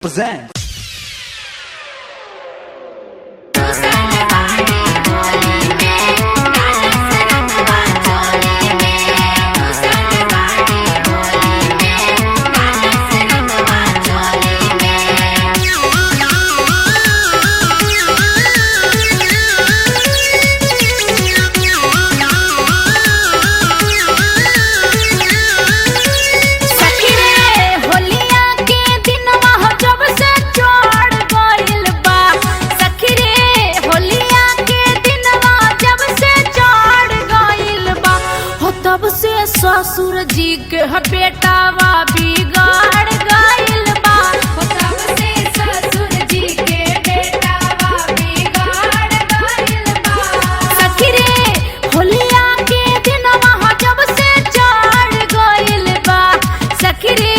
present ससुर जी के बेटावा बिगाड़ गइल बा। तब से ससुर जी के बेटावा बिगाड़ गइल बा। सखी रे होलिया के दिनवा जब से चढ़ गइल बा। सखी रे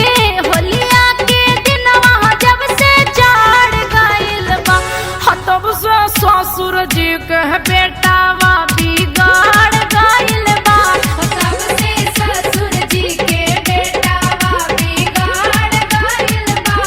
होलिया के दिनवा जब से चढ़ गइल बा। तब से ससुर जी के बेटावा बिगाड़ गइल बा। ससुर जी के बेटावा बिगाड़ गइल बा।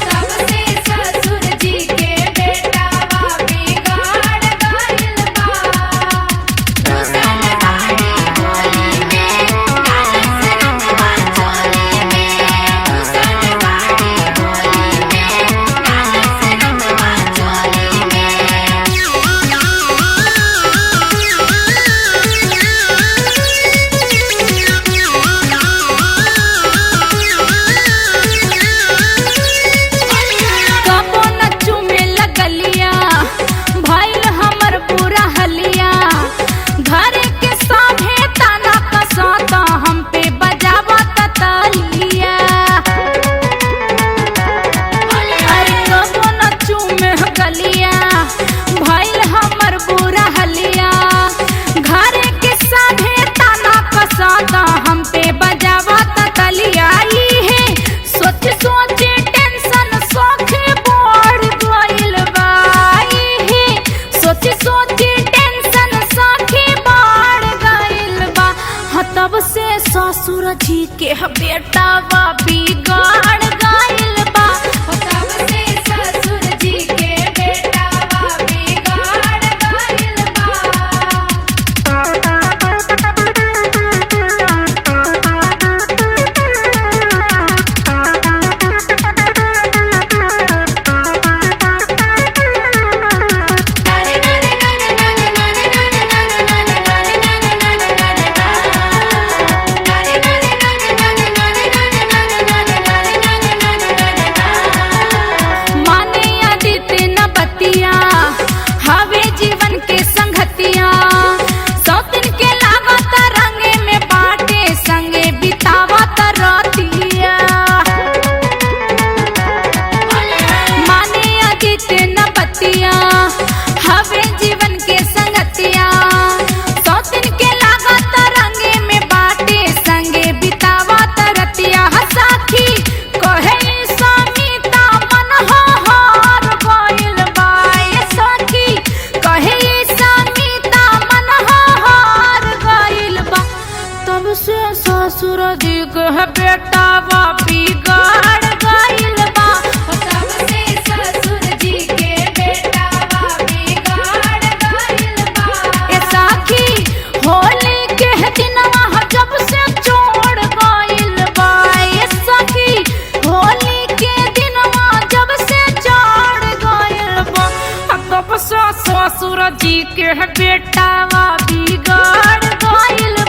तब से ससुर जी के बेटावा बिगाड़ गइल बा। हम पे बजावा तलिया है सोच सोच टेंशन सौख बढ़ गइल बा। सोच सोच टेंशन सौख बढ़ गइल बा। तब से ससुर जी के बेटावा बिगाड़ गइल बा। तब से ससुर जी के बेटावा बिगाड़ गइल बा। ससुर जी के बेटावा बिगड़ गइल